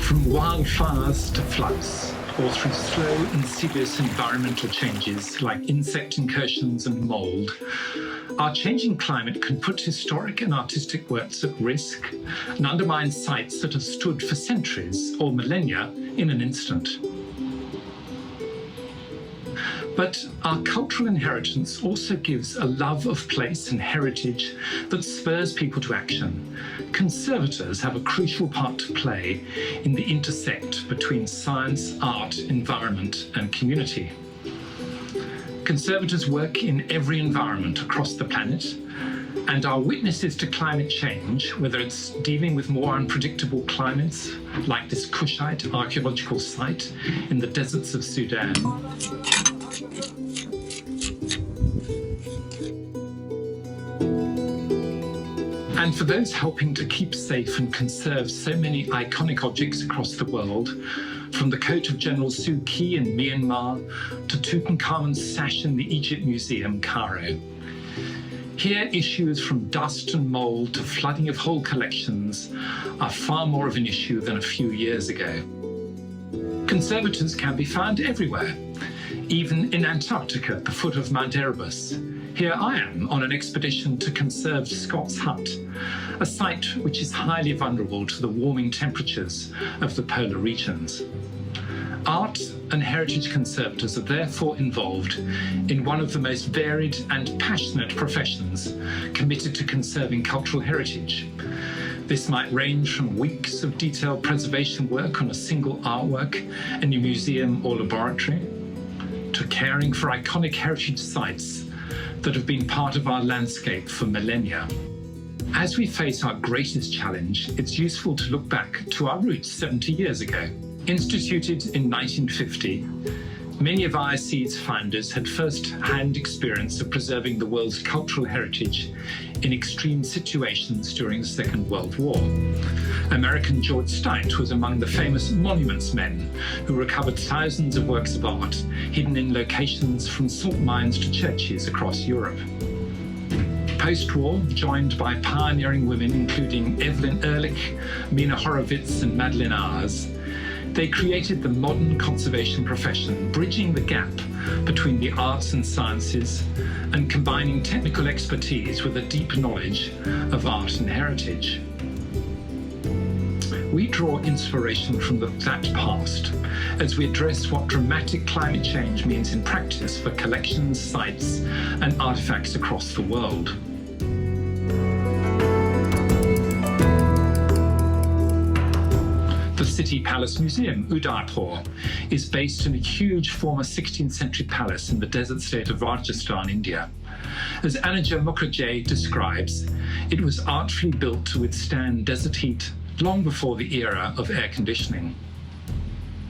From wildfires to floods, or through slow, insidious environmental changes like insect incursions and mold, our changing climate can put historic and artistic works at risk and undermine sites that have stood for centuries or millennia in an instant. But our cultural inheritance also gives a love of place and heritage that spurs people to action. Conservators have a crucial part to play in the intersect between science, art, environment, and community. Conservators work in every environment across the planet and are witnesses to climate change, whether it's dealing with more unpredictable climates, like this Kushite archaeological site in the deserts of Sudan, and for those helping to keep safe and conserve so many iconic objects across the world, from the coat of General Suu Kyi in Myanmar to Tutankhamun's sash in the Egypt Museum, Cairo. Here, issues from dust and mold to flooding of whole collections are far more of an issue than a few years ago. Conservators can be found everywhere, even in Antarctica at the foot of Mount Erebus. Here I am on an expedition to conserve Scott's Hut, a site which is highly vulnerable to the warming temperatures of the polar regions. Art and heritage conservators are therefore involved in one of the most varied and passionate professions committed to conserving cultural heritage. This might range from weeks of detailed preservation work on a single artwork in a museum or laboratory, to caring for iconic heritage sites that have been part of our landscape for millennia. As we face our greatest challenge, it's useful to look back to our roots 70 years ago. Instituted in 1950, many of ISC's founders had first-hand experience of preserving the world's cultural heritage in extreme situations during the Second World War. American George Steit was among the famous monuments men who recovered thousands of works of art hidden in locations from salt mines to churches across Europe. Post-war, joined by pioneering women including Evelyn Ehrlich, Mina Horowitz and Madeleine Aars, they created the modern conservation profession, bridging the gap between the arts and sciences and combining technical expertise with a deep knowledge of art and heritage. We draw inspiration from that past as we address what dramatic climate change means in practice for collections, sites, and artifacts across the world. The City Palace Museum, Udaipur, is based in a huge former 16th century palace in the desert state of Rajasthan, India. As Anuja Mukherjee describes, it was artfully built to withstand desert heat long before the era of air conditioning.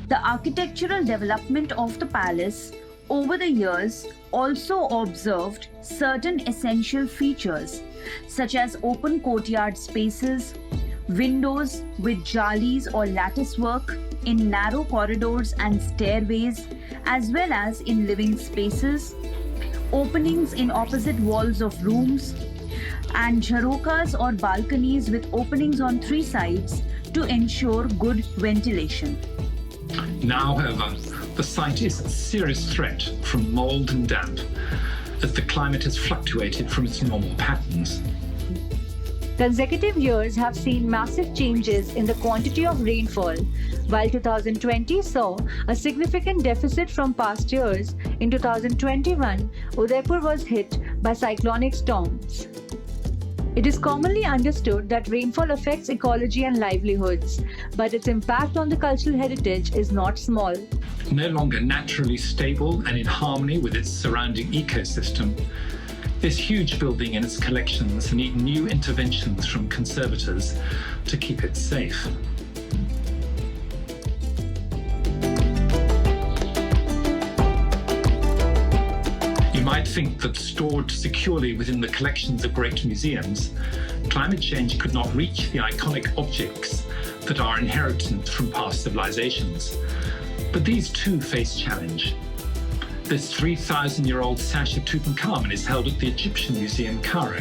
The architectural development of the palace over the years also observed certain essential features, such as open courtyard spaces, windows with jalis or lattice work in narrow corridors and stairways, as well as in living spaces, openings in opposite walls of rooms, and jharokas or balconies with openings on three sides to ensure good ventilation. Now, however, the site is a serious threat from mold and damp, as the climate has fluctuated from its normal patterns. Consecutive years have seen massive changes in the quantity of rainfall. While 2020 saw a significant deficit from past years, in 2021, Udaipur was hit by cyclonic storms. It is commonly understood that rainfall affects ecology and livelihoods, but its impact on the cultural heritage is not small. No longer naturally stable and in harmony with its surrounding ecosystem, this huge building and its collections need new interventions from conservators to keep it safe. You might think that stored securely within the collections of great museums, climate change could not reach the iconic objects that are inherited from past civilizations. But these too face challenge. This 3,000-year-old sash of Tutankhamun is held at the Egyptian Museum, Cairo,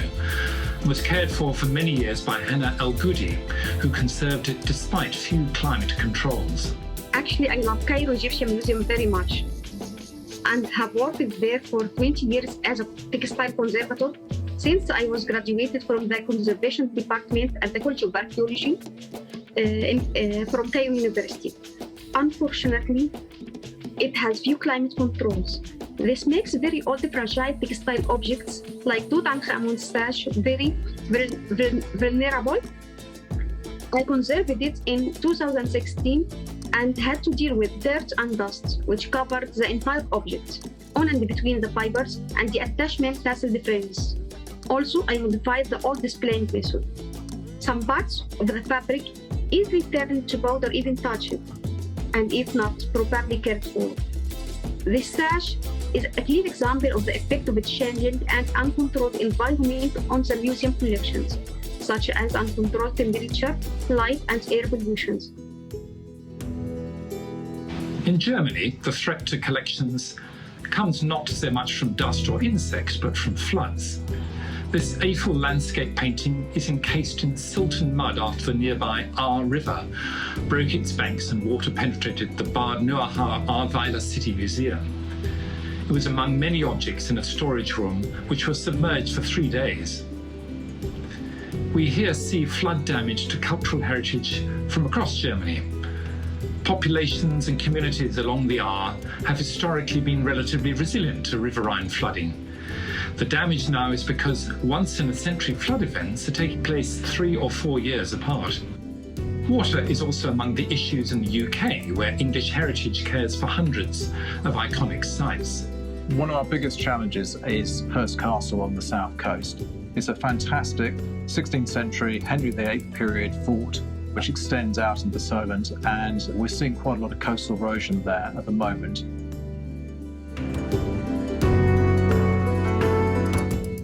was cared for many years by Hannah El-Goudi, who conserved it despite few climate controls. Actually, I love Cairo Egyptian Museum very much and have worked there for 20 years as a textile conservator since I was graduated from the conservation department at the College of Archaeology from Cairo University. Unfortunately, it has few climate controls. This makes very old fragile textile objects like Tutankhamun's sash very vulnerable. I conserved it in 2016 and had to deal with dirt and dust, which covered the entire object, on and between the fibers and the attachment tassel frames. Also, I modified the old displaying vessel. Some parts of the fabric easily turned to powder even touched, and if not properly cared for. This sash is a clear example of the effect of a changing and uncontrolled environment on the museum collections, such as uncontrolled temperature, light, and air pollution. In Germany, the threat to collections comes not so much from dust or insects, but from floods. This Eiffel landscape painting is encased in silt and mud after the nearby Ahr River broke its banks and water penetrated the Bad Neuenahr-Ahrweiler City Museum. It was among many objects in a storage room which was submerged for 3 days. We here see flood damage to cultural heritage from across Germany. Populations and communities along the Ahr have historically been relatively resilient to riverine flooding. The damage now is because once-in-a-century flood events are taking place 3 or 4 years apart. Water is also among the issues in the UK, where English Heritage cares for hundreds of iconic sites. One of our biggest challenges is Hurst Castle on the south coast. It's a fantastic 16th century Henry VIII period fort which extends out into Solent, and we're seeing quite a lot of coastal erosion there at the moment.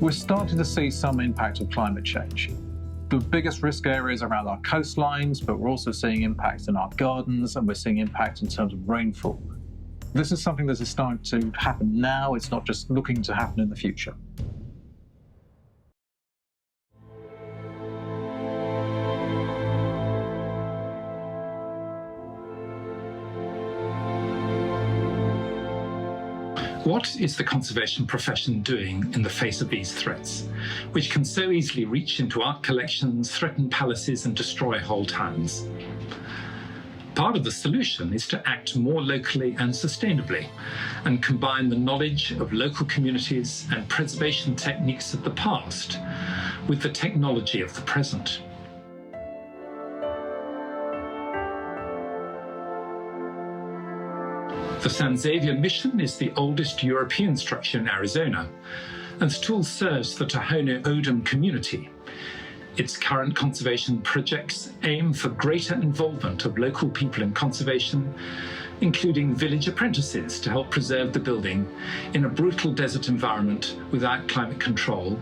We're starting to see some impact of climate change. The biggest risk areas around our coastlines, but we're also seeing impacts in our gardens, and we're seeing impact in terms of rainfall. This is something that is starting to happen now. It's not just looking to happen in the future. What is the conservation profession doing in the face of these threats, which can so easily reach into art collections, threaten palaces, and destroy whole towns? Part of the solution is to act more locally and sustainably, and combine the knowledge of local communities and preservation techniques of the past with the technology of the present. The San Xavier Mission is the oldest European structure in Arizona, and still serves the Tohono O'odham community. Its current conservation projects aim for greater involvement of local people in conservation, including village apprentices to help preserve the building in a brutal desert environment without climate control,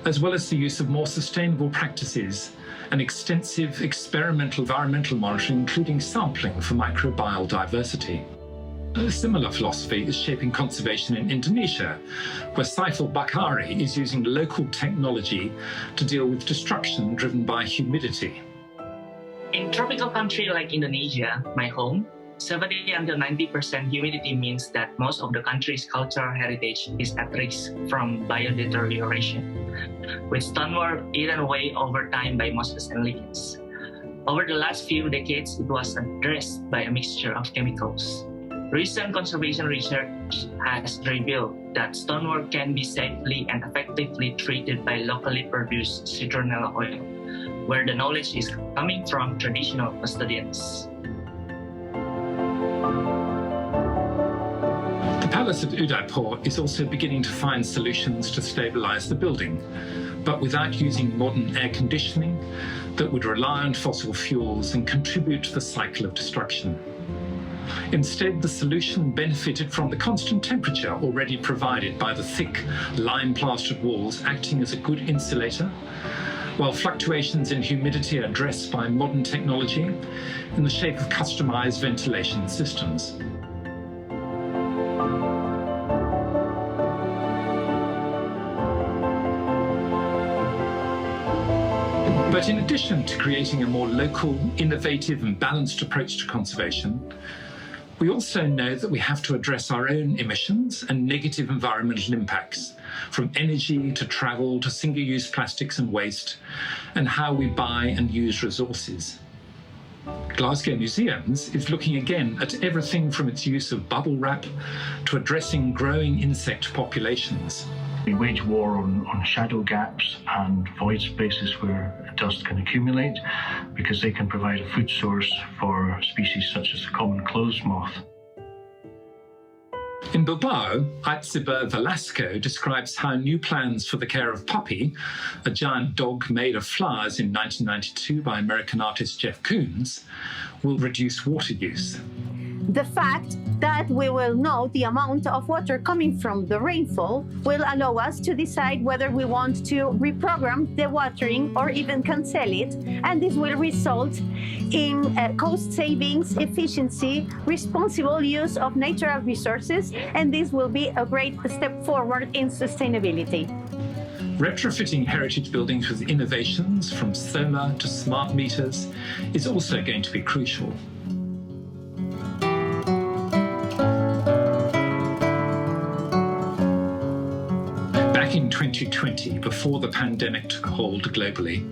as well as the use of more sustainable practices and extensive experimental environmental monitoring, including sampling for microbial diversity. A similar philosophy is shaping conservation in Indonesia, where Saiful Bakhri is using local technology to deal with destruction driven by humidity. In tropical country like Indonesia, my home, 70 until 90% humidity means that most of the country's cultural heritage is at risk from biodeterioration, with stonework eaten away over time by mosquitoes and lichens. Over the last few decades, it was addressed by a mixture of chemicals. Recent conservation research has revealed that stonework can be safely and effectively treated by locally produced citronella oil, where the knowledge is coming from traditional custodians. The Palace of Udaipur is also beginning to find solutions to stabilize the building, but without using modern air conditioning that would rely on fossil fuels and contribute to the cycle of destruction. Instead, the solution benefited from the constant temperature already provided by the thick lime-plastered walls, acting as a good insulator, while fluctuations in humidity are addressed by modern technology in the shape of customized ventilation systems. But in addition to creating a more local, innovative and balanced approach to conservation, we also know that we have to address our own emissions and negative environmental impacts, from energy to travel to single-use plastics and waste, and how we buy and use resources. Glasgow Museums is looking again at everything from its use of bubble wrap to addressing growing insect populations. We wage war on shadow gaps and void spaces where dust can accumulate, because they can provide a food source for species such as the common clothes moth. In Bilbao, Aitziber Velasco describes how new plans for the care of Puppy, a giant dog made of flowers in 1992 by American artist Jeff Koons, will reduce water use. The fact that we will know the amount of water coming from the rainfall will allow us to decide whether we want to reprogram the watering or even cancel it, and this will result in cost savings, efficiency, responsible use of natural resources, and this will be a great step forward in sustainability. Retrofitting heritage buildings with innovations from solar to smart meters is also going to be crucial. In 2020, before the pandemic took hold globally,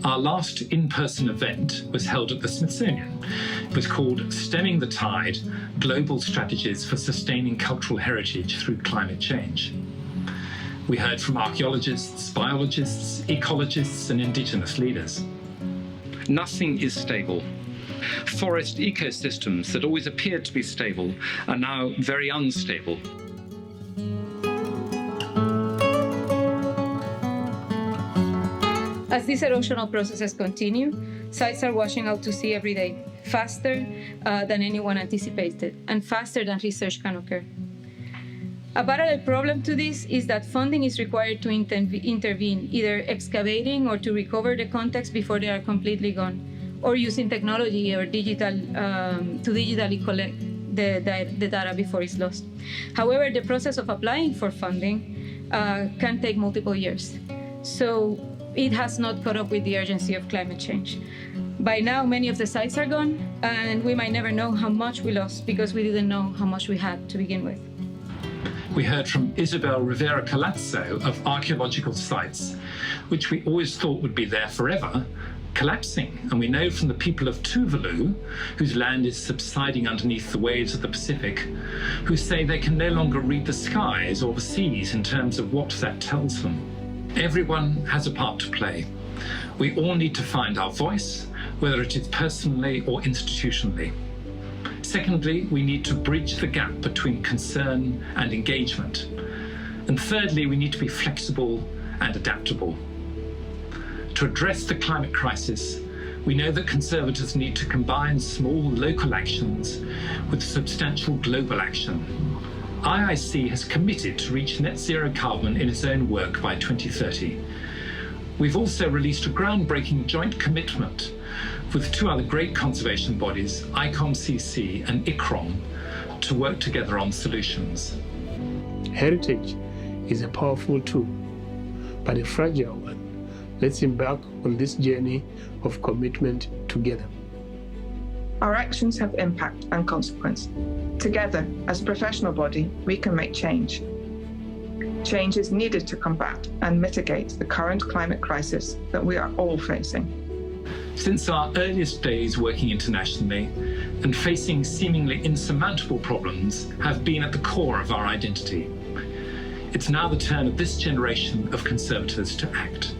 our last in-person event was held at the Smithsonian. It was called Stemming the Tide: Global Strategies for Sustaining Cultural Heritage Through Climate Change. We heard from archaeologists, biologists, ecologists, and indigenous leaders. Nothing is stable. Forest ecosystems that always appeared to be stable are now very unstable. As these erosional processes continue, sites are washing out to sea every day, faster than anyone anticipated, and faster than research can occur. A parallel problem to this is that funding is required to intervene, either excavating or to recover the contexts before they are completely gone, or using technology or digital to digitally collect the data before it's lost. However, the process of applying for funding can take multiple years. So it has not caught up with the urgency of climate change. By now, many of the sites are gone, and we might never know how much we lost because we didn't know how much we had to begin with. We heard from Isabel Rivera Calazzo of archaeological sites, which we always thought would be there forever, collapsing. And we know from the people of Tuvalu, whose land is subsiding underneath the waves of the Pacific, who say they can no longer read the skies or the seas in terms of what that tells them. Everyone has a part to play. We all need to find our voice, whether it is personally or institutionally. Secondly, we need to bridge the gap between concern and engagement. And thirdly, we need to be flexible and adaptable. To address the climate crisis, we know that conservators need to combine small local actions with substantial global action. IIC has committed to reach net zero carbon in its own work by 2030. We've also released a groundbreaking joint commitment with two other great conservation bodies, ICOMCC and ICROM, to work together on solutions. Heritage is a powerful tool, but a fragile one. Let's embark on this journey of commitment together. Our actions have impact and consequence. Together, as a professional body, we can make change. Change is needed to combat and mitigate the current climate crisis that we are all facing. Since our earliest days working internationally and facing seemingly insurmountable problems have been at the core of our identity, it's now the turn of this generation of conservators to act.